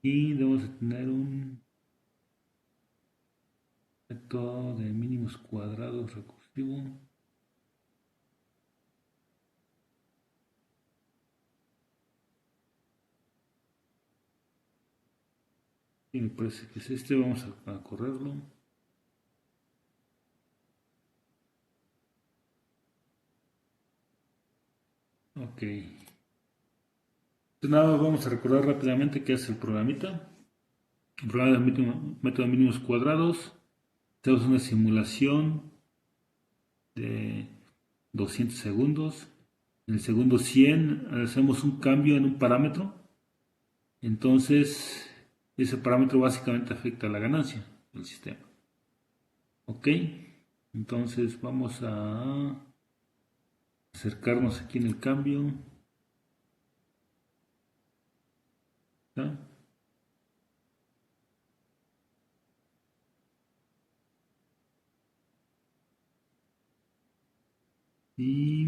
Y debemos de tener un método de mínimos cuadrados recursivo. Y me parece que es este, vamos a correrlo. Ok. Entonces nada, vamos a recordar rápidamente qué es el programita. El programa de método de mínimos cuadrados. Tenemos una simulación de 200 segundos. En el segundo 100 hacemos un cambio en un parámetro. Entonces, ese parámetro básicamente afecta a la ganancia del sistema. Ok, entonces vamos a acercarnos aquí en el cambio. ¿Está? Y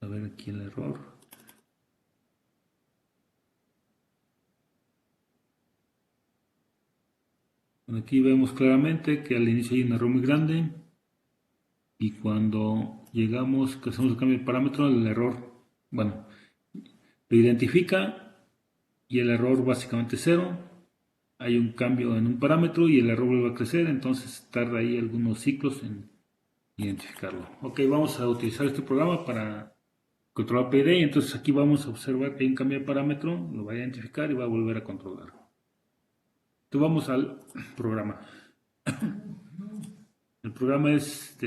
a ver aquí el error. Bueno, aquí vemos claramente que al inicio hay un error muy grande y cuando llegamos, que hacemos el cambio de parámetro, el error, bueno, lo identifica y el error básicamente es cero. Hay un cambio en un parámetro y el error vuelve a crecer, entonces tarda ahí algunos ciclos en identificarlo. Ok, vamos a utilizar este programa para controlar PID, entonces aquí vamos a observar que hay un cambio de parámetro, lo va a identificar y va a volver a controlar. Entonces vamos al programa. El programa es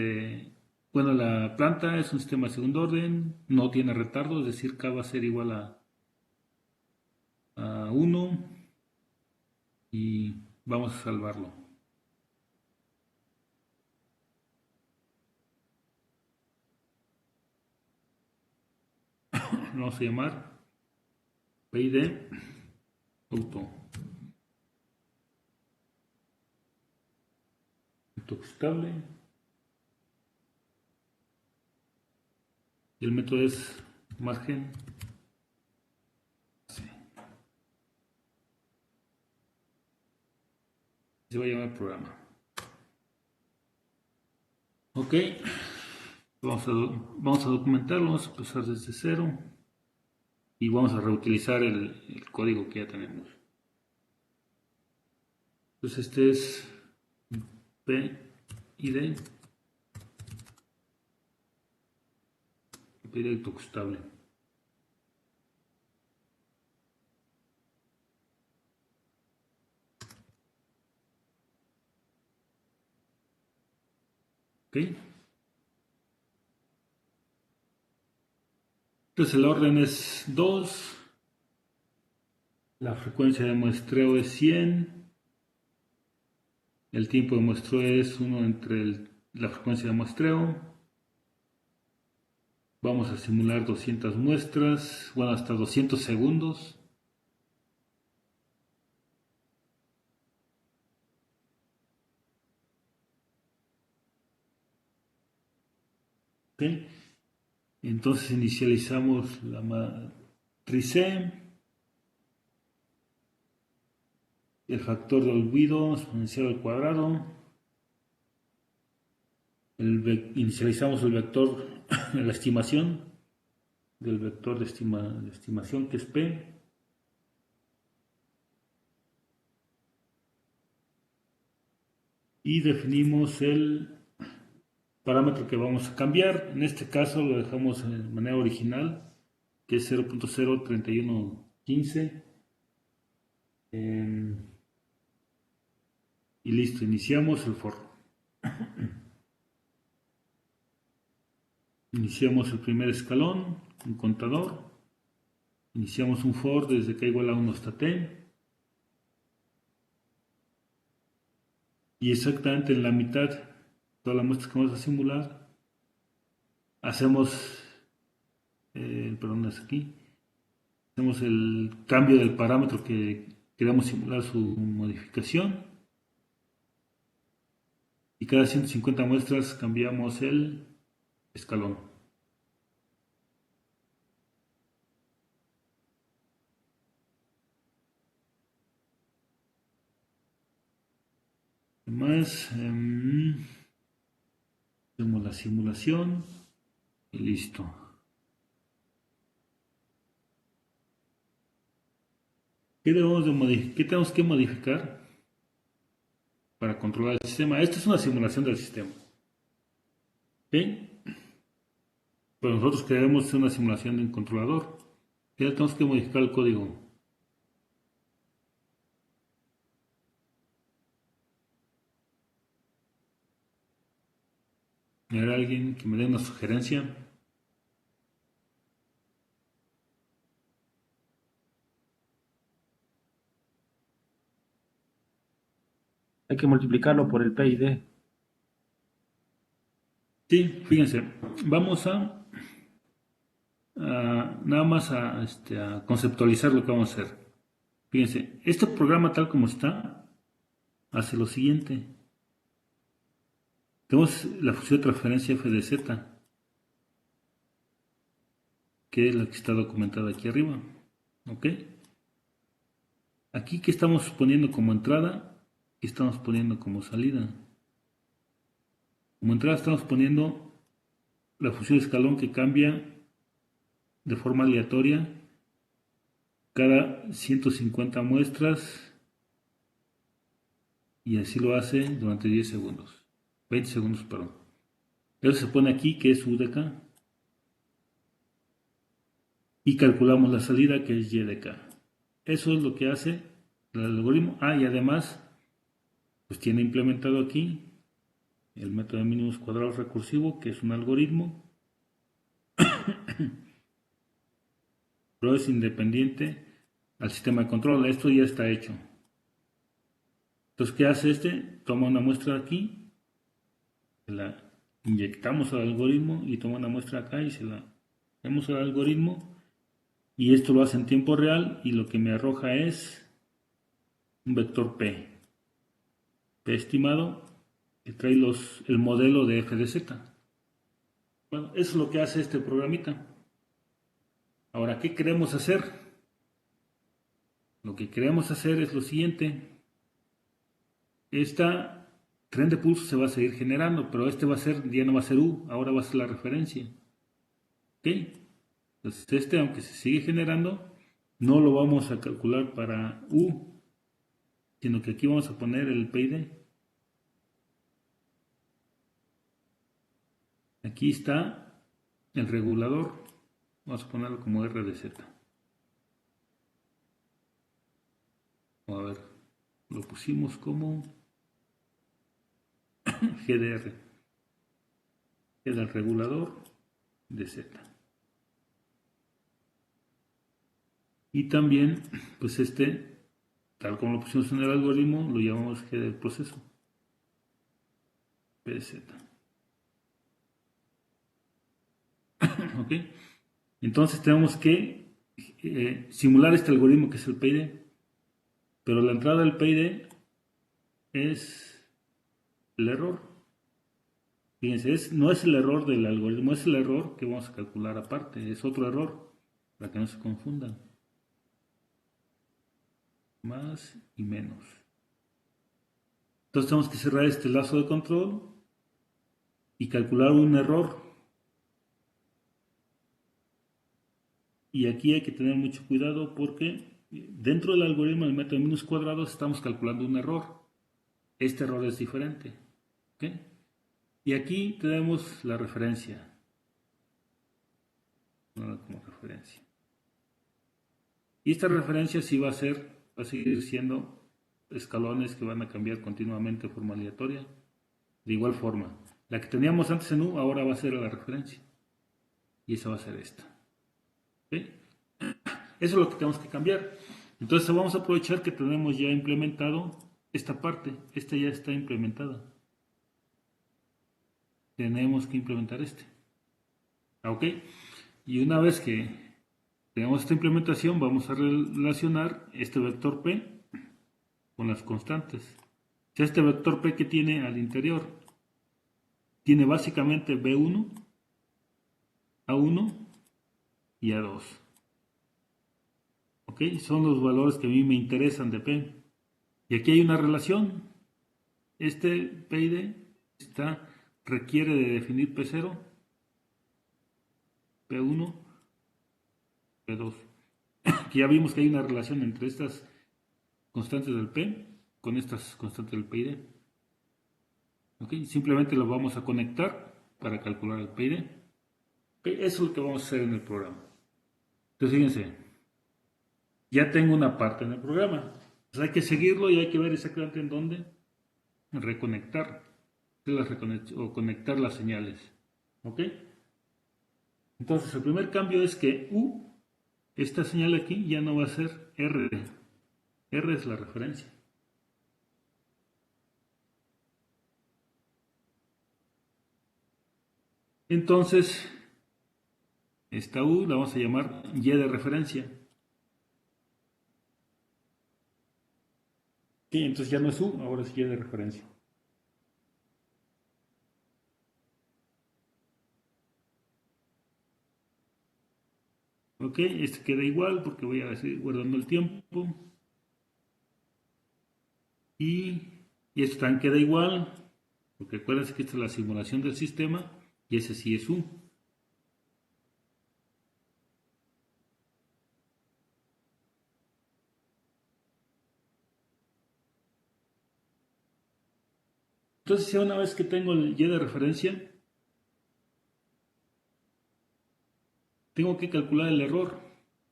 bueno, la planta es un sistema de segundo orden, no tiene retardo, es decir, K va a ser igual a 1 y vamos a salvarlo. Lo vamos a llamar PID auto. Estable. Y el método es margen. Se va a llamar programa. Ok. Vamos a documentarlo, vamos a empezar desde cero y vamos a reutilizar el código que ya tenemos. Entonces este es PID, PID autocustable. Ok. Entonces el orden es 2, la frecuencia de muestreo es 100, el tiempo de muestreo es 1 entre la frecuencia de muestreo. Vamos a simular 200 muestras, bueno, hasta 200 segundos. ¿Okay? Entonces inicializamos la matriz E, el factor de olvido exponencial al cuadrado, inicializamos el vector, la estimación del vector de estimación que es P, y definimos el parámetro que vamos a cambiar. En este caso lo dejamos de manera original, que es 0.03115. Y listo, iniciamos el for. Iniciamos el primer escalón, un contador. Iniciamos un for desde k igual a 1 hasta t. Y exactamente en la mitad, todas las muestras que vamos a simular, hacemos perdón, es aquí. Hacemos el cambio del parámetro que queremos simular su modificación. Y cada 150 muestras cambiamos el escalón. Además, hacemos la simulación y listo. ¿Qué tenemos que modificar para controlar el sistema? Esta es una simulación del sistema. ¿Okay? Pero nosotros queremos hacer una simulación de un controlador. Ya tenemos que modificar el código. ¿Hay alguien que me dé una sugerencia? Hay que multiplicarlo por el PID. Sí, fíjense, vamos nada más a conceptualizar lo que vamos a hacer. Fíjense, este programa tal como está, hace lo siguiente. Tenemos la función de transferencia f de z, que es la que está documentada aquí arriba. ¿Ok? Aquí, ¿qué estamos poniendo como entrada? ¿Qué estamos poniendo como salida? Como entrada estamos poniendo la función de escalón que cambia de forma aleatoria cada 150 muestras y así lo hace durante 10 segundos. 20 segundos, perdón. Eso se pone aquí que es U de K. Y calculamos la salida que es Y de K. Eso es lo que hace el algoritmo. Y además, pues tiene implementado aquí el método de mínimos cuadrados recursivo, que es un algoritmo, pero es independiente al sistema de control. Esto ya está hecho. Entonces, ¿qué hace este? Toma una muestra aquí, la inyectamos al algoritmo y toma una muestra acá y se la hacemos al algoritmo y esto lo hace en tiempo real y lo que me arroja es un vector P. P estimado que trae el modelo de f de z. Bueno, eso es lo que hace este programita. Ahora, ¿qué queremos hacer? Lo que queremos hacer es lo siguiente. Esta tren de pulso se va a seguir generando, pero este va a ser, ya no va a ser U, ahora va a ser la referencia. ¿Ok? Entonces este, aunque se sigue generando, no lo vamos a calcular para U, sino que aquí vamos a poner el PID. Aquí está el regulador, vamos a ponerlo como R de Z. A ver, lo pusimos como GDR, que es el regulador de Z. Y también, pues este, tal como lo pusimos en el algoritmo, lo llamamos G del proceso, PZ. ¿Ok? Entonces tenemos que simular este algoritmo que es el PID, pero la entrada del PID es el error. Fíjense, no es el error del algoritmo, es el error que vamos a calcular aparte, es otro error, para que no se confundan. Más y menos. Entonces tenemos que cerrar este lazo de control y calcular un error. Y aquí hay que tener mucho cuidado porque dentro del algoritmo del método de mínimos cuadrados estamos calculando un error. Este error es diferente. ¿Ok? Y aquí tenemos la referencia. Como referencia. Y esta referencia sí va a seguir siendo escalones que van a cambiar continuamente de forma aleatoria. De igual forma, la que teníamos antes en U ahora va a ser la referencia. Y esa va a ser esta. ¿Okay? Eso es lo que tenemos que cambiar. Entonces vamos a aprovechar que tenemos ya implementado esta parte. Esta ya está implementada. Tenemos que implementar este. ¿Ok? Y una vez que tenemos esta implementación, vamos a relacionar este vector P con las constantes. Este vector P que tiene al interior tiene básicamente B1, A1 y A2. ¿Ok? Son los valores que a mí me interesan de P. Y aquí hay una relación. Este PID requiere de definir P0, P1, P2. Aquí ya vimos que hay una relación entre estas constantes del P con estas constantes del PID. ¿Ok? Simplemente lo vamos a conectar para calcular el PID. ¿Ok? Eso es lo que vamos a hacer en el programa. Entonces fíjense, ya tengo una parte en el programa. Entonces hay que seguirlo y hay que ver exactamente en dónde reconectar o conectar las señales. ¿Ok? Entonces el primer cambio es que U, esta señal aquí ya no va a ser R. R es la referencia. Entonces, esta U la vamos a llamar Y de referencia. Sí, entonces ya no es U, ahora es Y de referencia. Ok, este queda igual porque voy a seguir guardando el tiempo. Y esto también queda igual, porque acuérdense que esta es la simulación del sistema y ese sí es U. Entonces ya una vez que tengo el Y de referencia, tengo que calcular el error.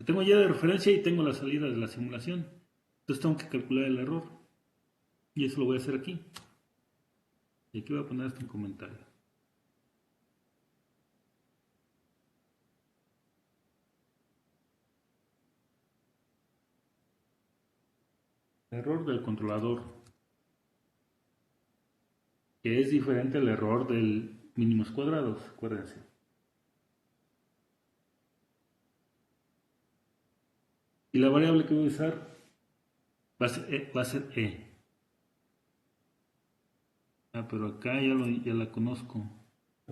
Tengo Y de referencia y tengo la salida de la simulación. Entonces tengo que calcular el error. Y eso lo voy a hacer aquí. Y aquí voy a poner esto en comentario. Error del controlador, que es diferente al error del mínimos cuadrados, acuérdense. Y la variable que voy a usar va a ser E. Ah, pero acá ya la conozco.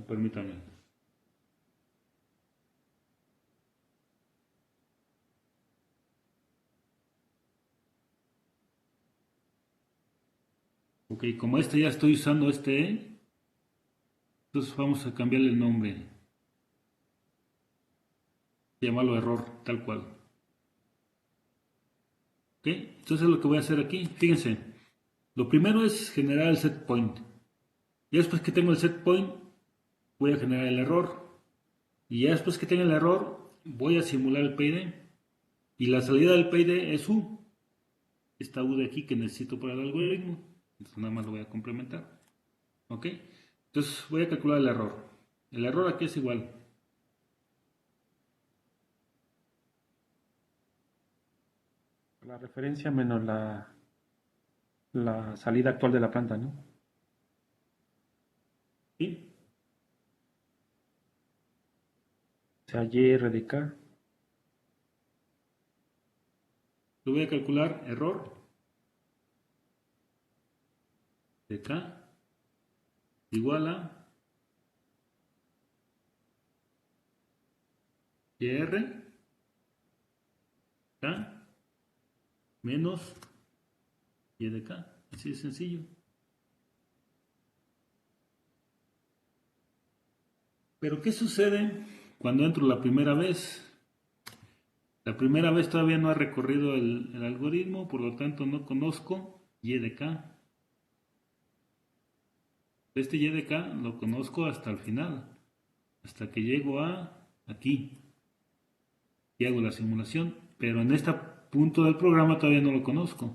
Permítame. Ok, como este ya estoy usando este E, entonces vamos a cambiarle el nombre. Llamarlo error, tal cual. Ok, entonces lo que voy a hacer aquí, fíjense. Lo primero es generar el set point. Y después que tengo el set point, voy a generar el error. Y ya después que tenga el error, voy a simular el PID. Y la salida del PID es U. Esta U de aquí que necesito para el algoritmo. Entonces nada más lo voy a complementar. ¿Ok? Entonces voy a calcular el error. El error aquí es igual. La referencia menos la salida actual de la planta, ¿no? ¿Sí? O sea, Y R de K. Lo voy a calcular error de K igual a YR K menos Y de K. Así de sencillo. Pero ¿qué sucede cuando entro la primera vez? La primera vez todavía no ha recorrido el algoritmo, por lo tanto no conozco Y de K. Este Y de K lo conozco hasta el final, hasta que llego a aquí y hago la simulación, pero en este punto del programa todavía no lo conozco.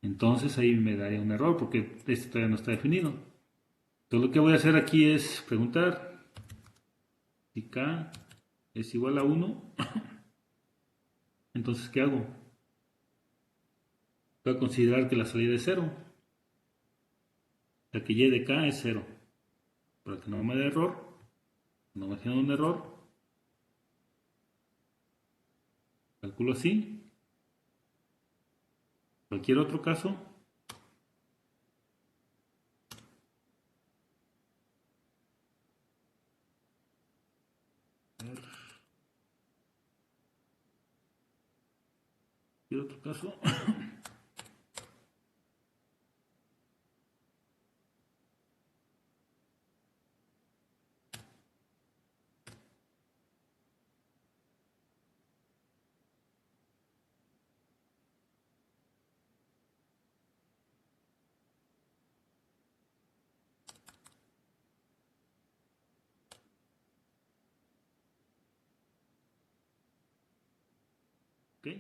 Entonces ahí me daría un error porque este todavía no está definido. Entonces lo que voy a hacer aquí es preguntar si K es igual a 1, entonces ¿qué hago? Voy a considerar que la salida es 0, ya que Y de K es 0, para que no me dé error, no me genere un error. calculo así. Cualquier otro caso. Cualquier otro caso. ¿Ok?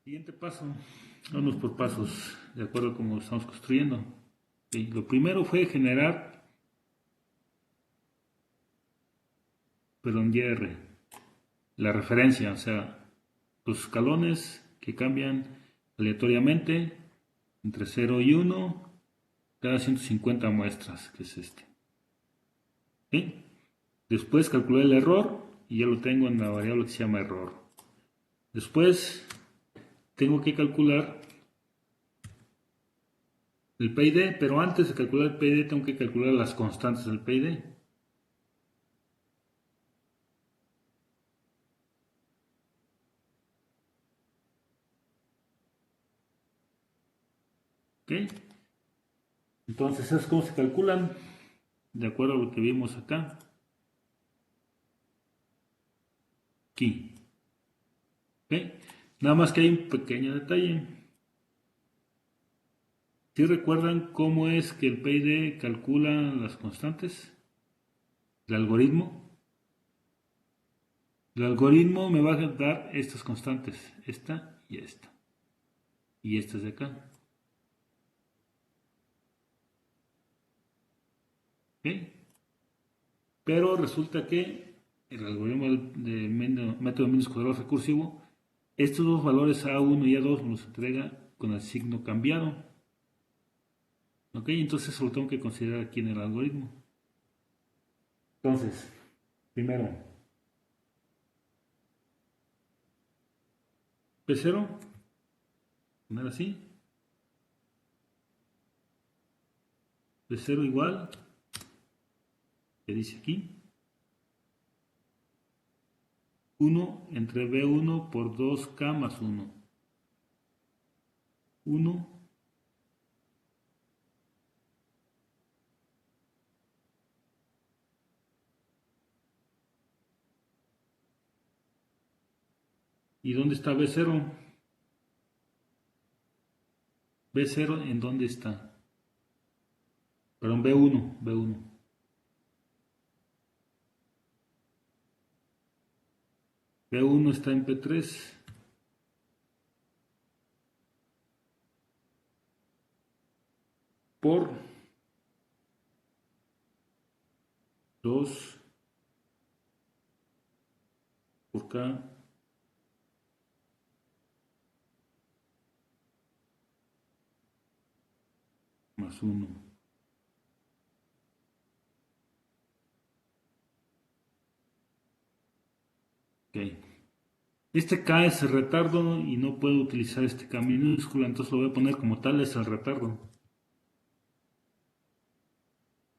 Siguiente paso. Vamos por pasos, de acuerdo a cómo estamos construyendo. Ok, lo primero fue generar, perdón, YR, la referencia, o sea, los escalones que cambian aleatoriamente entre 0 y 1 cada 150 muestras, que es este. ¿Ok? Después calculé el error y ya lo tengo en la variable que se llama error. Después tengo que calcular el PID, pero antes de calcular el PID tengo que calcular las constantes del PID. ¿Ok? Entonces, es como se calculan, de acuerdo a lo que vimos acá. Aquí. ¿Ok? Nada más que hay un pequeño detalle. ¿Sí recuerdan cómo es que el PID calcula las constantes? El algoritmo. El algoritmo me va a dar estas constantes, esta y esta. Y estas de acá. ¿Ok? Pero resulta que el algoritmo de método de menos cuadrados recursivo, estos dos valores A1 y A2 nos entrega con el signo cambiado. ¿Ok? Entonces eso lo tengo que considerar aquí en el algoritmo. Entonces, primero, P0, poner así, P0 igual, que dice aquí, 1 entre B1 por 2K más 1. 1 ¿y dónde está B0? B0 ¿en dónde está? Perdón, B1. B1 está en P3. Por 2 por K más 1. Ok. Este K es el retardo y no puedo utilizar este K minúscula, entonces lo voy a poner como tal, es el retardo.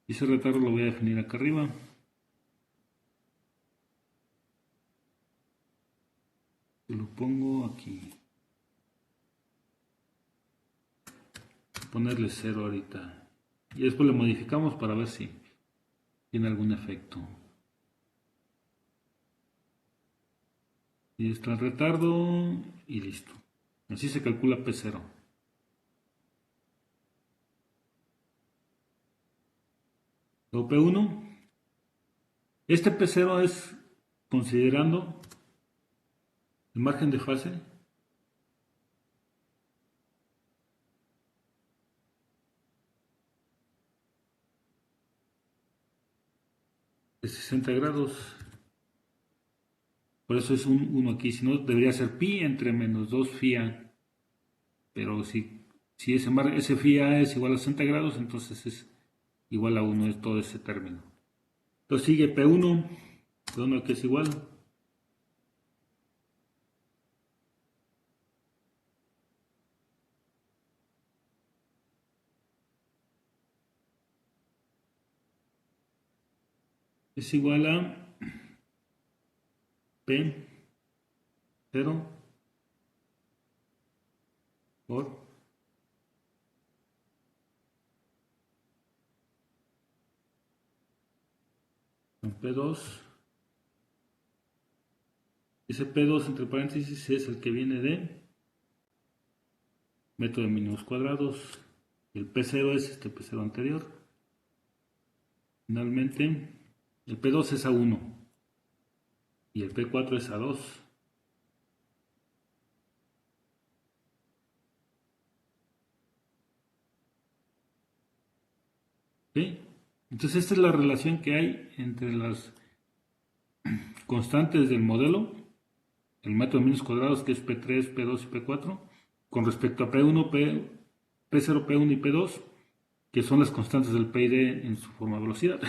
Y ese retardo lo voy a definir acá arriba. Y lo pongo aquí. Ponerle 0 ahorita. Y después le modificamos para ver si tiene algún efecto. Y está el retardo y listo. Así se calcula P0. Luego P1. Este P0 es considerando el margen de fase de 60 grados. Por eso es un 1 aquí. Si no, debería ser pi entre menos 2 phi a. Pero si ese phi a es igual a 60 grados, entonces es igual a 1, es todo ese término. Entonces sigue P1, P1 que es igual. Es igual a P0 por P2. Ese P2 entre paréntesis es el que viene de método de mínimos cuadrados. Y el P0 es este P0 anterior. Finalmente, el P2 es A1 y el P4 es A2. ¿Sí? Entonces esta es la relación que hay entre las constantes del modelo, el método de mínimos cuadrados que es P3, P2 y P4, con respecto a P1, P0, P1 y P2, que son las constantes del P y D en su forma de velocidad.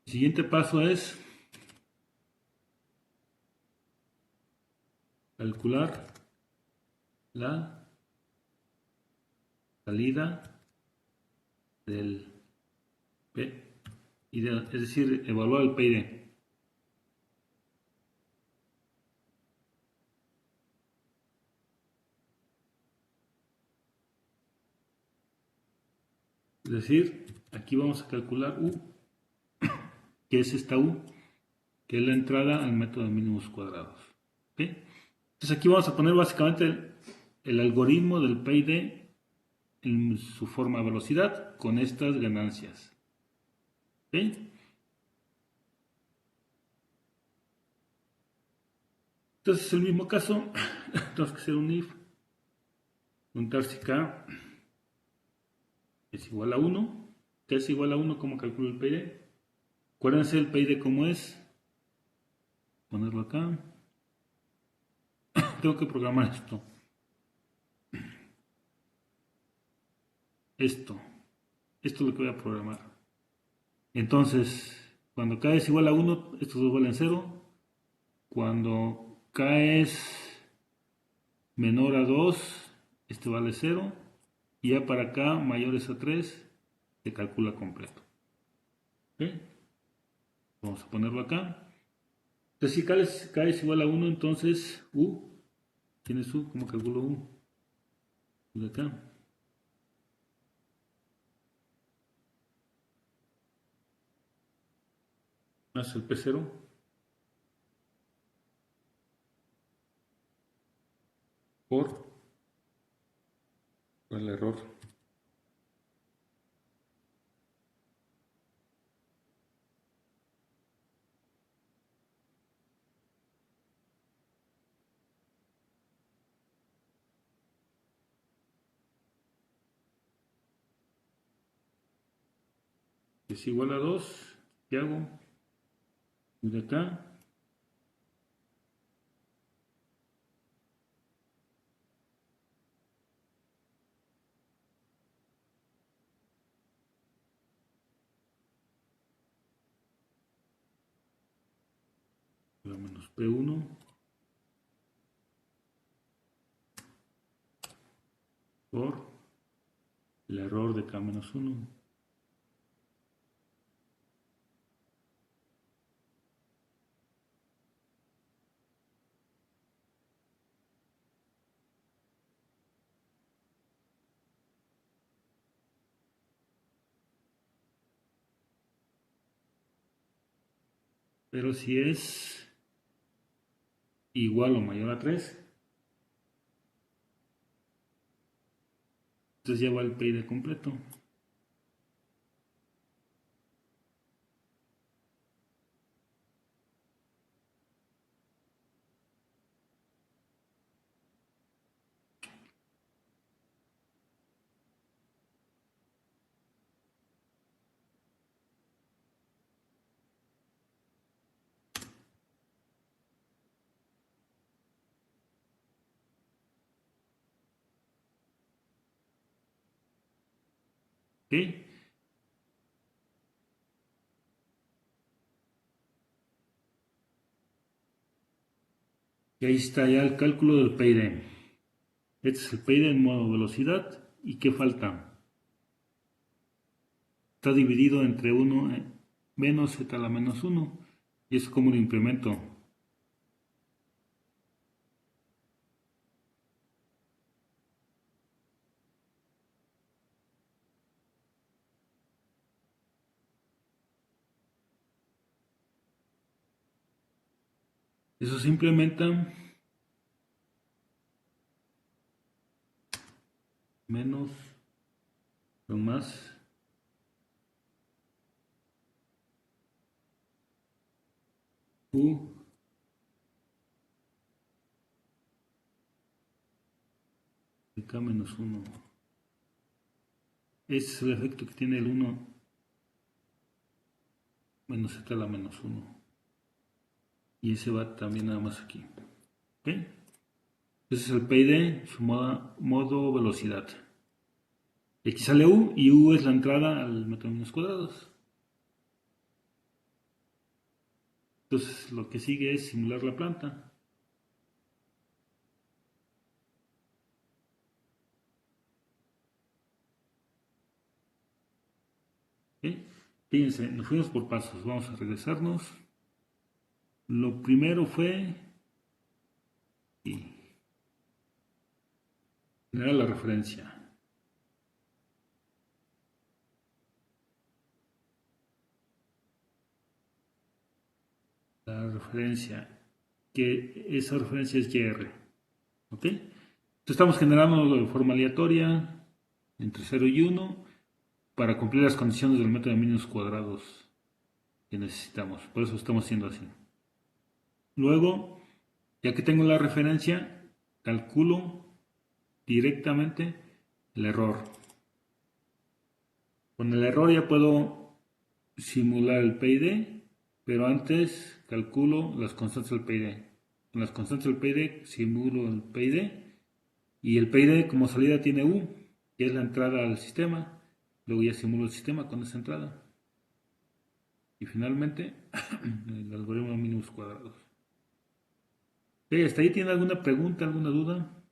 El siguiente paso es calcular la salida del P y D, es decir, evaluar el P y D. Es decir, aquí vamos a calcular U, que es esta U, que es la entrada al método de mínimos cuadrados. ¿Okay? Entonces aquí vamos a poner básicamente el algoritmo del P y D en su forma de velocidad con estas ganancias. ¿Okay? Entonces es el mismo caso, tenemos que hacer un if, preguntar si K es igual a 1, K es igual a 1, ¿cómo calculo el P y D? Acuérdense el P y D cómo es, ponerlo acá, tengo que programar esto es lo que voy a programar. Entonces, cuando K es igual a 1, estos dos valen 0. Cuando K es menor a 2, este vale 0. Y ya para K mayores a 3, se calcula completo. ¿Okay? Vamos a ponerlo acá. Entonces, si K es igual a 1, entonces U, ¿quién es U? ¿Cómo calculo U? De acá. Más el P0 por el error. Es igual a 2. ¿Qué hago? De acá. Menos P1 por el error de K-1. Pero si es igual o mayor a 3, entonces ya va el PID completo. Y ahí está ya el cálculo del PID. Este es el PID en modo velocidad. ¿Y qué falta? Está dividido entre 1 menos z a la menos 1. ¿Y eso cómo lo implemento? Eso se implementa menos o más u de k menos 1. Ese es el efecto que tiene el 1 menos z a la menos 1. Y ese va también nada más aquí. ¿Ok? Ese es el PID, su modo velocidad. Y aquí sale U, y U es la entrada al método de menos cuadrados. Entonces lo que sigue es simular la planta. ¿Ok? Fíjense, nos fuimos por pasos. Vamos a regresarnos. Lo primero fue generar la referencia. La referencia, que esa referencia es YR. ¿Ok? Entonces estamos generando de forma aleatoria entre 0 y 1 para cumplir las condiciones del método de mínimos cuadrados que necesitamos. Por eso estamos haciendo así. Luego, ya que tengo la referencia, calculo directamente el error. Con el error ya puedo simular el PID, pero antes calculo las constantes del PID. Con las constantes del PID simulo el PID, y el PID como salida tiene U, que es la entrada al sistema. Luego ya simulo el sistema con esa entrada. Y finalmente, el algoritmo de mínimos cuadrados. ¿Hasta ahí tiene alguna pregunta, alguna duda?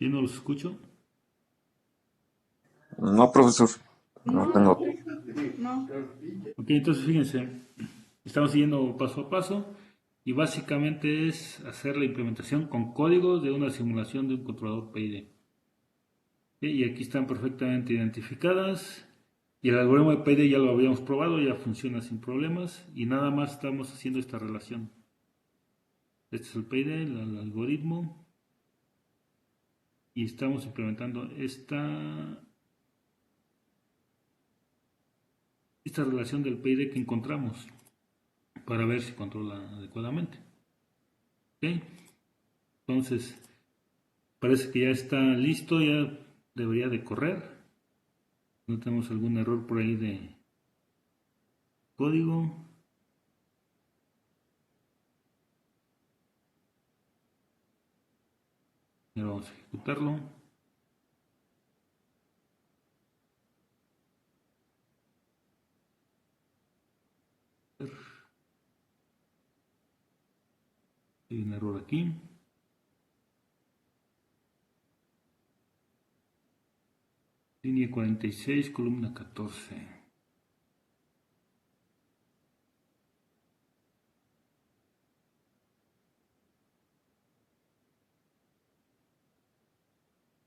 ¿Yo no los escucho? No, profesor, no tengo. Ok, entonces fíjense, estamos siguiendo paso a paso y básicamente es hacer la implementación con códigos de una simulación de un controlador PID. Y aquí están perfectamente identificadas, y el algoritmo de PID ya lo habíamos probado, ya funciona sin problemas, y nada más estamos haciendo esta relación. Este es el PID, el algoritmo, y estamos implementando esta relación del PID que encontramos para ver si controla adecuadamente. ¿Ok? Entonces, parece que ya está listo, ya debería de correr. No tenemos algún error por ahí de código. Ahora vamos a ejecutarlo. Hay un error aquí. Línea 46, columna 14.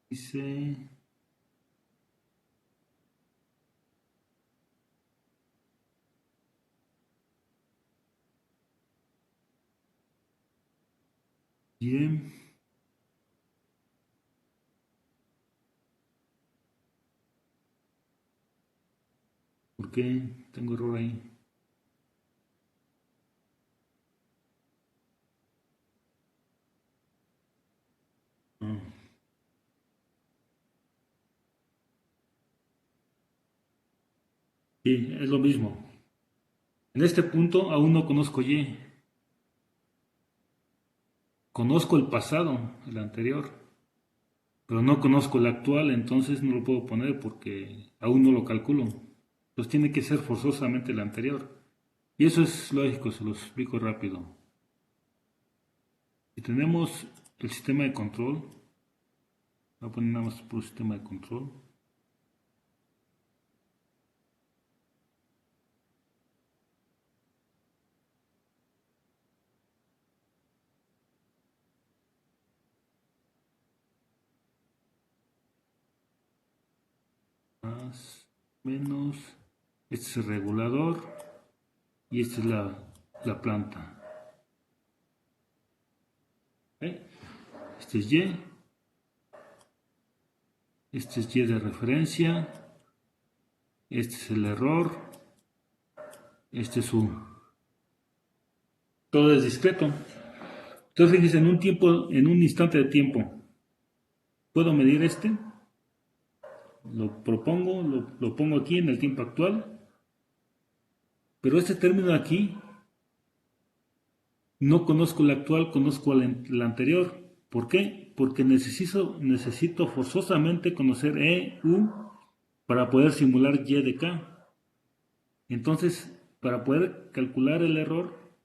Dice... Bien. ¿Por qué tengo error ahí? Ah. Sí, es lo mismo. En este punto aún no conozco Y. Conozco el pasado, el anterior, pero no conozco el actual, entonces no lo puedo poner porque aún no lo calculo. Entonces tiene que ser forzosamente el anterior. Y eso es lógico, se los explico rápido. Si tenemos el sistema de control, voy a poner nada más por sistema de control. Más, menos, este es el regulador y esta es la planta. ¿Ok? Este es Y, este es Y de referencia, este es el error, este es U. Todo es discreto. Entonces fíjense, en un instante de tiempo, puedo medir este, lo propongo, lo pongo aquí en el tiempo actual, pero este término de aquí no conozco el actual, conozco el anterior. ¿Por qué? Porque necesito forzosamente conocer E, U para poder simular Y de K. Entonces, para poder calcular el error,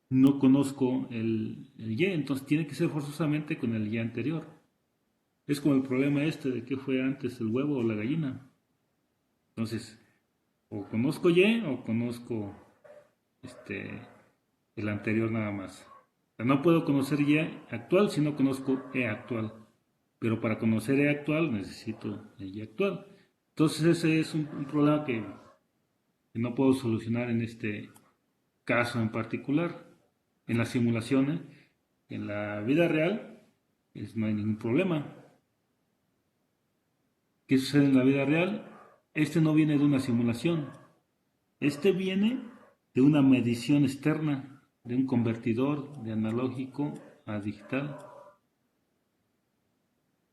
no conozco el Y, entonces tiene que ser forzosamente con el Y anterior. Es como el problema este de qué fue antes, el huevo o la gallina. Entonces, o conozco Y o conozco el anterior nada más. O sea, no puedo conocer Y actual si no conozco E actual. Pero para conocer E actual necesito el Y actual. Entonces ese es un problema que no puedo solucionar en este caso en particular. En las simulaciones, en la vida real, no hay ningún problema. ¿Qué sucede en la vida real? Este no viene de una simulación. Este viene de una medición externa, de un convertidor de analógico a digital.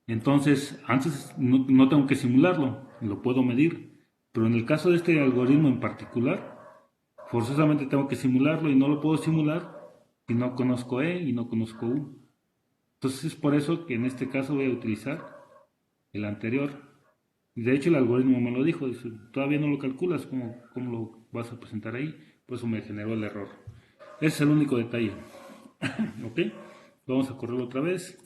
Entonces, antes no tengo que simularlo, lo puedo medir. Pero en el caso de este algoritmo en particular, forzosamente tengo que simularlo y no lo puedo simular si no conozco E y no conozco U. Entonces es por eso que en este caso voy a utilizar el anterior. De hecho el algoritmo me lo dijo, dice, todavía no lo calculas, ¿cómo lo vas a presentar ahí? Por eso me generó el error. Ese es el único detalle. ¿Ok? Vamos a correrlo otra vez.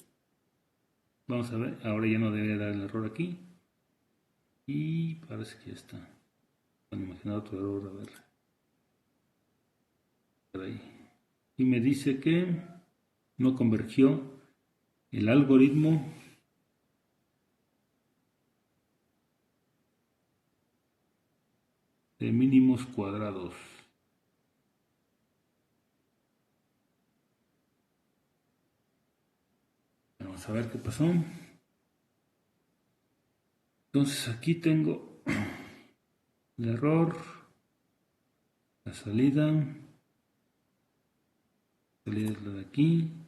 Vamos a ver, ahora ya no debería dar el error aquí. Y parece que ya está. Bueno, imaginar otro error, a ver. Por ahí. Y me dice que no convergió el algoritmo de mínimos cuadrados. Vamos a ver qué pasó. Entonces aquí tengo el error, la salida es la de aquí.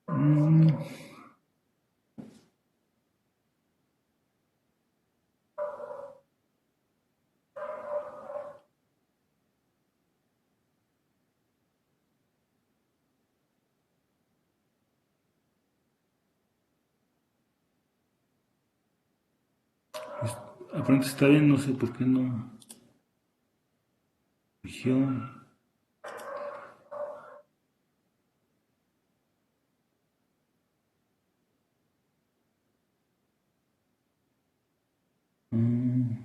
Mm, pues, aparentemente está bien, no sé por qué no. Visión. Mm,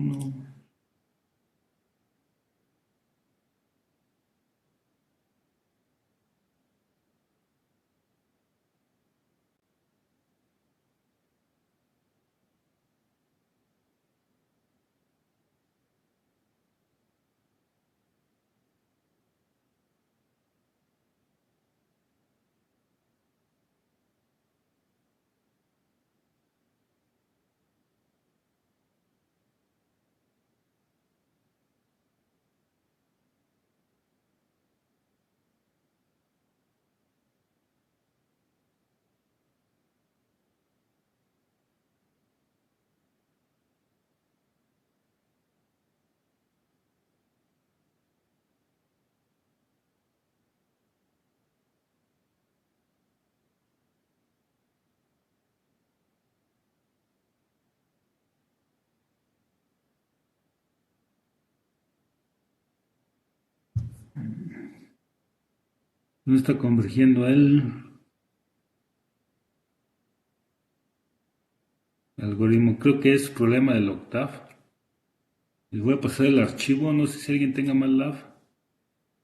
No. No está convergiendo el algoritmo. Creo que es problema del Octave. Les voy a pasar el archivo. No sé si alguien tenga más MATLAB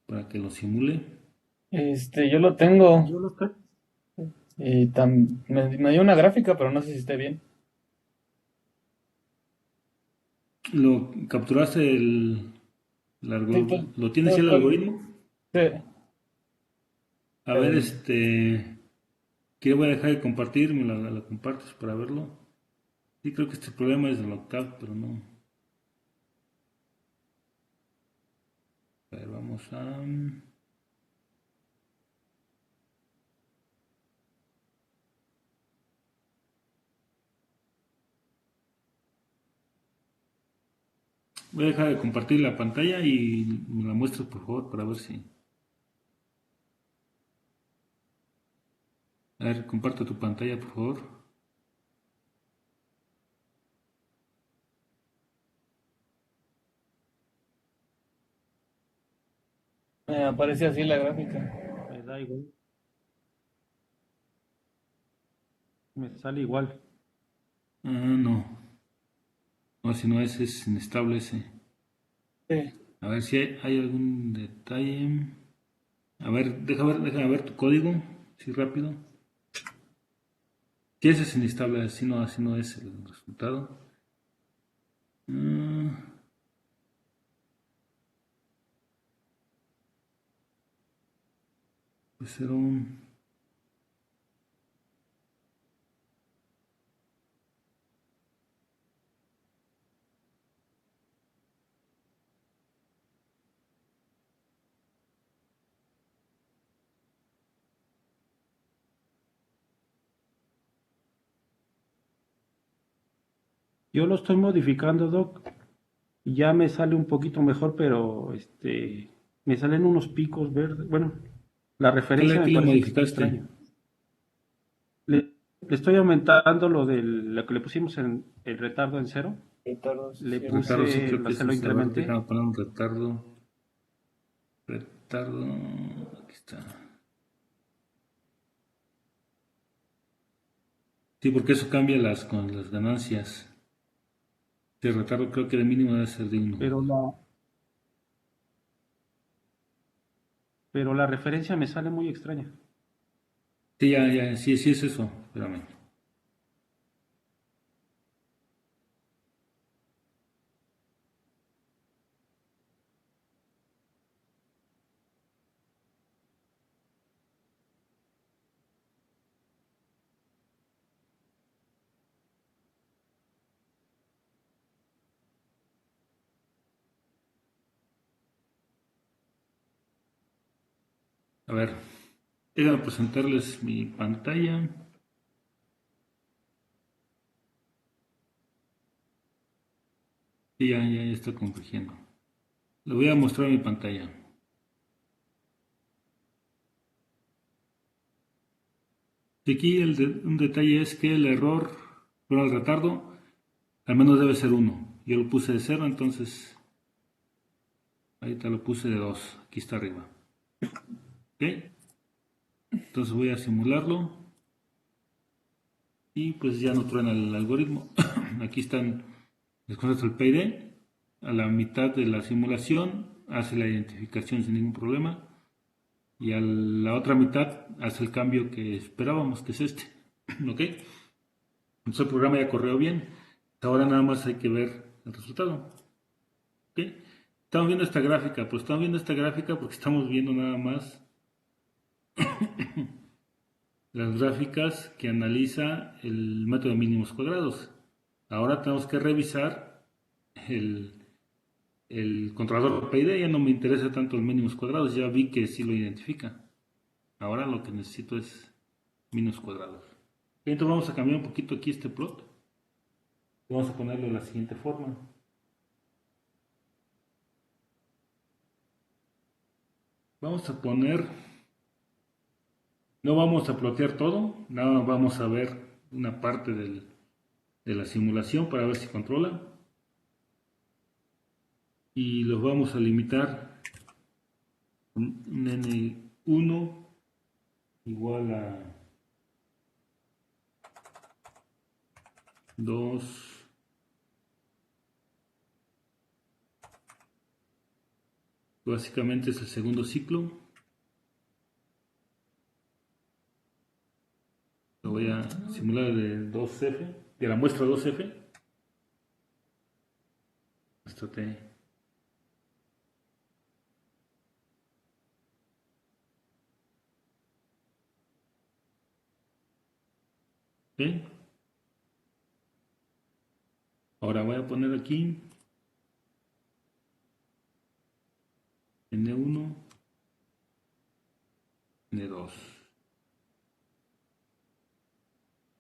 para que lo simule. Yo lo tengo Yo lo estoy. y me dio una gráfica, pero no sé si esté bien. ¿Lo capturaste Sí, ¿Lo tienes ya el algoritmo? sí, A ver, eh, que voy a dejar de compartir, la compartes para verlo. Sí, creo que este problema es del Octave, pero no. A ver, vamos a... Voy a dejar de compartir la pantalla y me la muestras por favor para ver si... A ver, comparte tu pantalla por favor. me aparece así la gráfica. Me da igual. Me sale igual. Ah, no. No, si no es inestable ese. Sí. A ver si hay algún detalle. A ver, déjame ver tu código. Sí, rápido. Si ese es inestable, así no es el resultado. Ah, puede ser un... Yo lo estoy modificando, Doc. Y ya me sale un poquito mejor, pero me salen unos picos verdes. Bueno, la referencia me ¿Qué le parece que está modificaste? extraña. Le estoy aumentando lo que le pusimos en el retardo en cero. Retardos, Le sí. Retardo, sí, creo que se eso lo es. A ver, incrementé. déjame poner un retardo. Retardo. Aquí está. Sí, porque eso cambia con las ganancias. El retardo creo que de mínimo debe ser de 1. Pero la referencia me sale muy extraña. Sí, sí es eso. Espérame. A ver, déjame presentarles mi pantalla. Sí, ya está convergiendo. Le voy a mostrar mi pantalla. Y aquí un detalle es que el error, bueno, el retardo, al menos debe ser 1. Yo lo puse de 0, entonces ahorita lo puse de 2. Aquí está arriba. ¿Ok? Entonces voy a simularlo y pues ya no truena el algoritmo. Aquí están, les contesto el PID. a la mitad de la simulación hace la identificación sin ningún problema y a la otra mitad hace el cambio que esperábamos, que es este. ¿Ok? Entonces el programa ya corrió bien. Ahora nada más hay que ver el resultado. ¿Ok? Estamos viendo esta gráfica, pues estamos viendo esta gráfica porque estamos viendo nada más las gráficas que analiza el método de mínimos cuadrados. Ahora tenemos que revisar el controlador PID. Ya no me interesa tanto los mínimos cuadrados, ya vi que sí lo identifica. Ahora lo que necesito es mínimos cuadrados. Entonces vamos a cambiar un poquito aquí este plot. Vamos a ponerlo de la siguiente forma. Vamos a poner, no vamos a plotear todo, nada más vamos a ver una parte de la simulación para ver si controla. Y los vamos a limitar con un n1 igual a 2. Básicamente es el segundo ciclo. Lo voy a simular de 2F, de la muestra 2F. Muestra T. ¿Ok? Ahora voy a poner aquí N1, N2.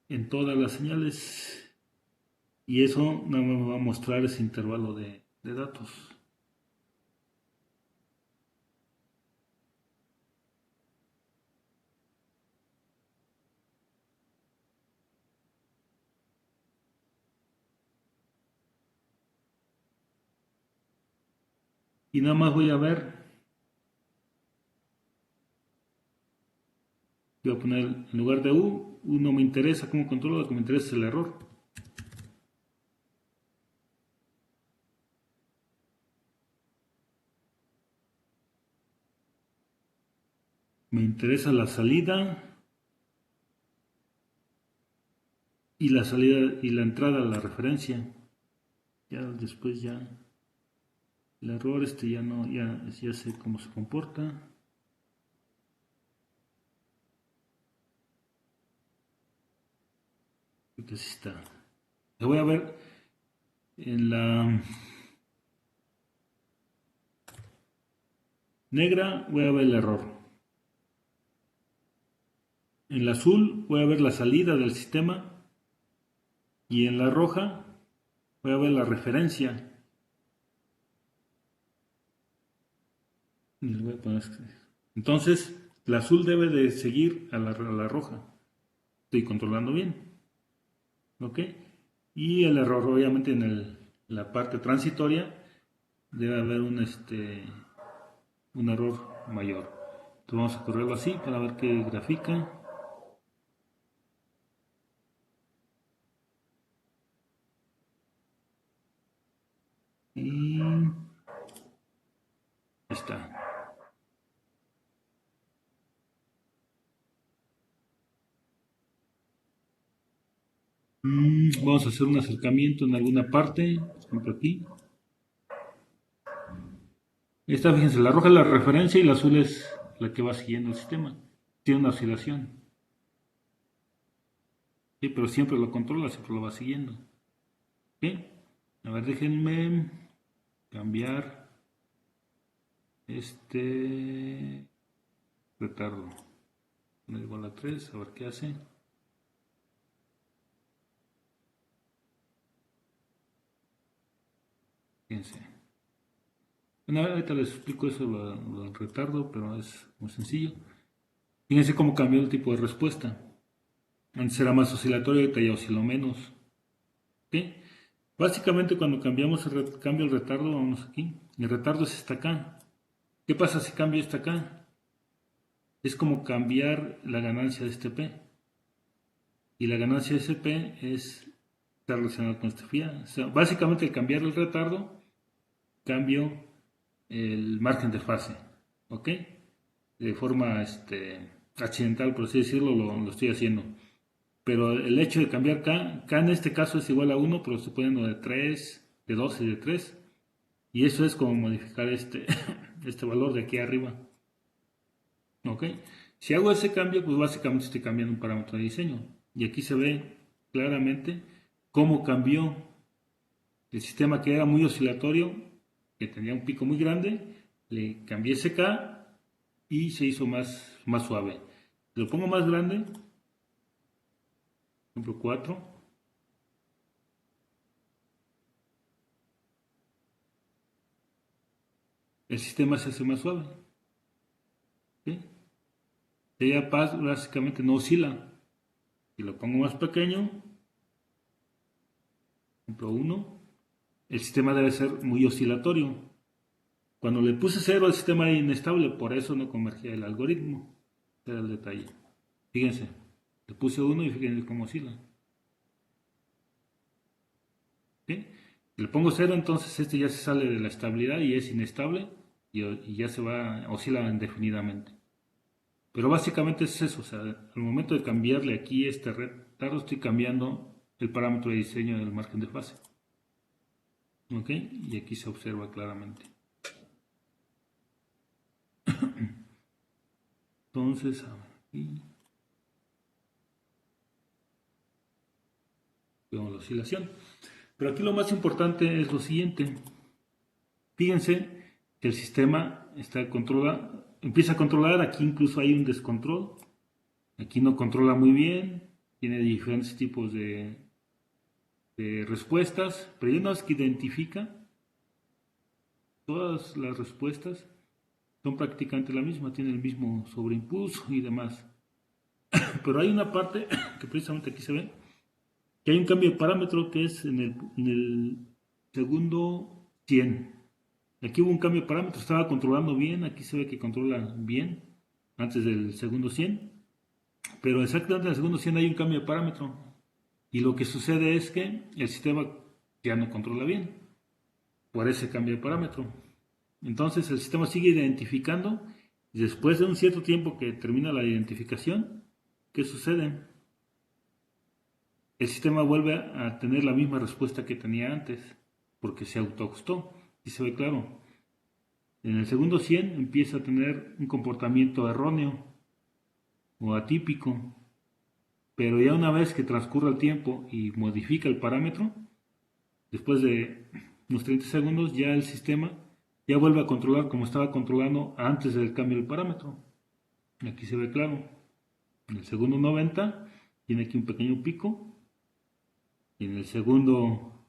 En todas las señales. Y eso nada más me va a mostrar ese intervalo de datos. Y nada más voy a ver, voy a poner en lugar de U no me interesa cómo controlo, lo que me interesa es el error. Me interesa la salida y la entrada a la referencia. Ya después ya el error ya no, ya sé cómo se comporta. Entonces está. Lo voy a ver en la negra, voy a ver el error. En la azul voy a ver la salida del sistema y en la roja voy a ver la referencia. Entonces, la azul debe de seguir a la roja. Estoy controlando bien. ¿Ok? Y el error, obviamente, en la parte transitoria debe haber un error mayor. Entonces vamos a correrlo así para ver qué grafica. Y está. Vamos a hacer un acercamiento en alguna parte, por ejemplo aquí. Esta, fíjense, la roja es la referencia y la azul es la que va siguiendo el sistema. Tiene una oscilación. Sí, pero siempre lo controla, siempre lo va siguiendo. ¿Ok? A ver, déjenme cambiar este retardo. Poner igual a 3, a ver qué hace. Fíjense. Bueno, ahorita les explico eso, lo del retardo, pero es muy sencillo. Fíjense cómo cambió el tipo de respuesta. Antes era más oscilatorio, ahorita ya osciló menos. ¿Ok? Básicamente cuando cambio el retardo, vamos aquí. El retardo es esta acá. ¿Qué pasa si cambio esta acá? Es como cambiar la ganancia de este P. Y la ganancia de ese P está relacionada con este phi A. O sea, básicamente al cambiar el retardo, cambio el margen de fase, ¿ok? De forma accidental, por así decirlo, lo estoy haciendo. Pero el hecho de cambiar K en este caso es igual a 1, pero estoy poniendo de 3, de 2 y de 3. Y eso es como modificar este valor de aquí arriba. ¿Ok? Si hago ese cambio, pues básicamente estoy cambiando un parámetro de diseño. Y aquí se ve claramente cómo cambió el sistema que era muy oscilatorio, que tenía un pico muy grande, le cambié ese K y se hizo más suave. Lo pongo más grande, por ejemplo 4. El sistema se hace más suave. ¿Sí? Ella básicamente no oscila. Si lo pongo más pequeño, por ejemplo 1, el sistema debe ser muy oscilatorio. Cuando le puse 0, el sistema era inestable, por eso no convergía el algoritmo. Ese era el detalle. Fíjense, le puse 1 y fíjense cómo oscila. ¿Sí? Si le pongo 0, entonces este ya se sale de la estabilidad y es inestable y ya oscila indefinidamente. Pero básicamente es eso, o sea, al momento de cambiarle aquí este retardo, estoy cambiando el parámetro de diseño del margen de fase. ¿Ok? Y aquí se observa claramente. Entonces, a ver, aquí vemos la oscilación. Pero aquí lo más importante es lo siguiente. Fíjense que el sistema está controlado, empieza a controlar, aquí incluso hay un descontrol. Aquí no controla muy bien, tiene diferentes tipos de respuestas, pero ya una vez que identifica, todas las respuestas son prácticamente la misma, tienen el mismo sobreimpulso y demás. Pero hay una parte que precisamente aquí se ve, que hay un cambio de parámetro que es en el segundo 100. Aquí hubo un cambio de parámetro, estaba controlando bien, aquí se ve que controla bien antes del segundo 100, pero exactamente en el segundo 100 hay un cambio de parámetro. Y lo que sucede es que el sistema ya no controla bien por ese cambio de parámetro. Entonces el sistema sigue identificando y después de un cierto tiempo que termina la identificación, ¿qué sucede? El sistema vuelve a tener la misma respuesta que tenía antes porque se autoajustó y se ve claro. En el segundo 100 empieza a tener un comportamiento erróneo o atípico, pero ya una vez que transcurra el tiempo y modifica el parámetro, después de unos 30 segundos ya el sistema ya vuelve a controlar como estaba controlando antes del cambio del parámetro. Aquí se ve claro. En el segundo 90 tiene aquí un pequeño pico y en el segundo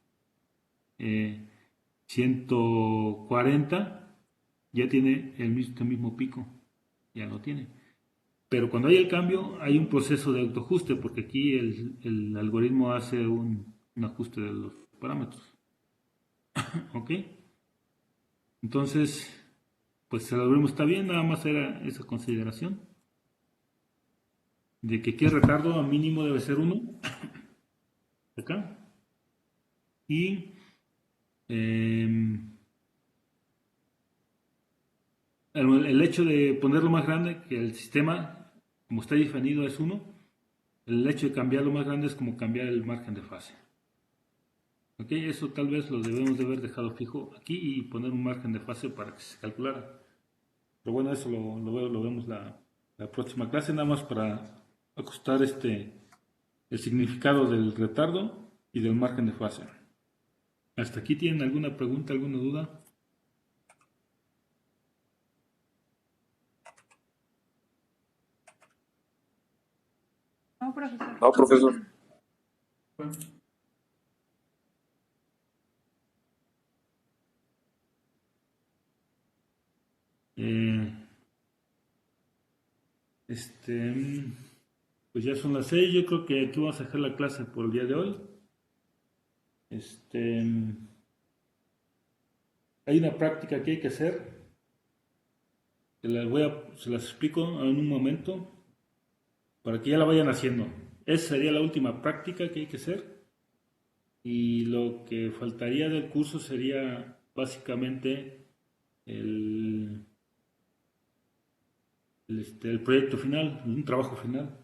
140 ya tiene el mismo pico. Ya lo tiene. Pero cuando hay el cambio hay un proceso de autoajuste porque aquí el algoritmo hace un ajuste de los parámetros. ¿Ok? Entonces, pues el algoritmo está bien, nada más era esa consideración de que aquí el retardo mínimo debe ser 1 acá y el hecho de ponerlo más grande, que el sistema como está definido es 1, el hecho de cambiarlo más grande es como cambiar el margen de fase. Ok, eso tal vez lo debemos de haber dejado fijo aquí y poner un margen de fase para que se calculara. Pero bueno, eso lo vemos la próxima clase, nada más para ajustar el significado del retardo y del margen de fase. ¿Hasta aquí tienen alguna pregunta, alguna duda? No, profesor. No, profesor. Eh, pues ya son las 6, yo creo que aquí vamos a dejar la clase por el día de hoy. Hay una práctica que hay que hacer, se las explico en un momento, para que ya la vayan haciendo. Esa sería la última práctica que hay que hacer. Y lo que faltaría del curso sería básicamente el proyecto final, un trabajo final.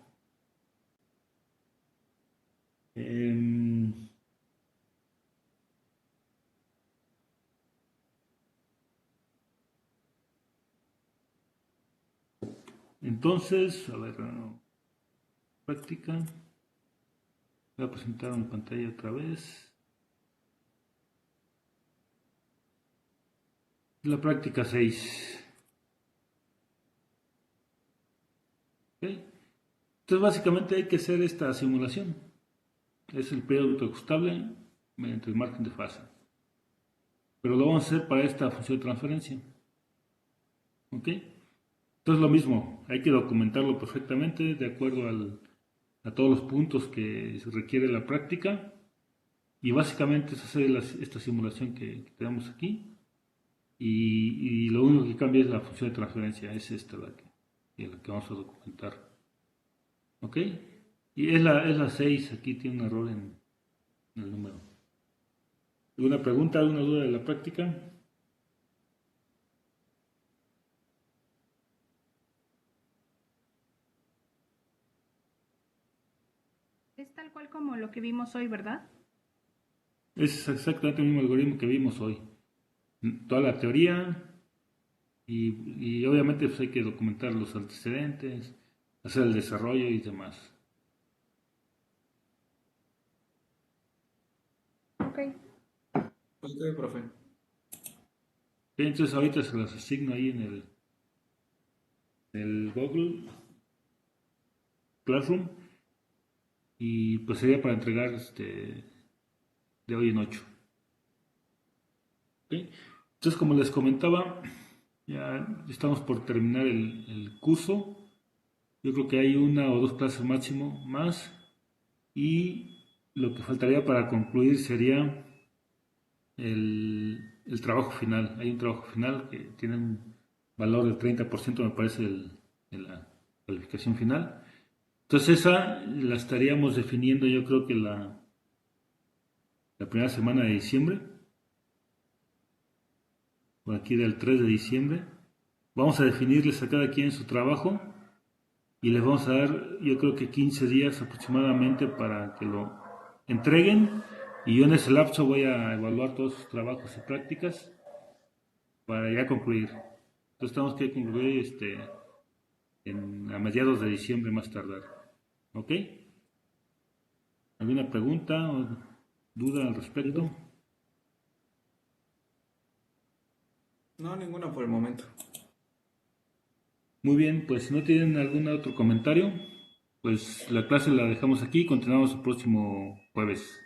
Entonces, a ver, práctica. Voy a presentar mi pantalla otra vez. La práctica 6. ¿Ok? Entonces, básicamente hay que hacer esta simulación. Es el periodo ajustable mediante el margen de fase. Pero lo vamos a hacer para esta función de transferencia. ¿Ok? Entonces, lo mismo, hay que documentarlo perfectamente de acuerdo a todos los puntos que se requiere la práctica. Y básicamente es hacer esta simulación que tenemos aquí. Y lo único que cambia es la función de transferencia, es esta la que vamos a documentar. ¿Ok? Y es la 6, aquí tiene un error en el número. ¿Alguna pregunta, alguna duda de la práctica? Es tal cual como lo que vimos hoy, ¿verdad? Es exactamente el mismo algoritmo que vimos hoy. Toda la teoría y obviamente pues hay que documentar los antecedentes, hacer el desarrollo y demás. Ok. Ok, profe. Entonces ahorita se las asigno ahí en el Google Classroom y pues sería para entregar de hoy en 8. ¿Ok? Entonces como les comentaba, ya estamos por terminar el curso. Yo creo que hay una o dos clases máximo más y lo que faltaría para concluir sería el trabajo final. Hay un trabajo final que tiene un valor del 30%, me parece, de la calificación final. Entonces esa la estaríamos definiendo yo creo que la primera semana de diciembre, por aquí del 3 de diciembre. Vamos a definirles a cada quien su trabajo y les vamos a dar yo creo que 15 días aproximadamente para que lo entreguen y yo en ese lapso voy a evaluar todos sus trabajos y prácticas para ya concluir. Entonces tenemos que concluir a mediados de diciembre más tardar. ¿Ok? ¿Alguna pregunta o duda al respecto? No, ninguna por el momento. Muy bien, pues si no tienen algún otro comentario, pues la clase la dejamos aquí y continuamos el próximo jueves.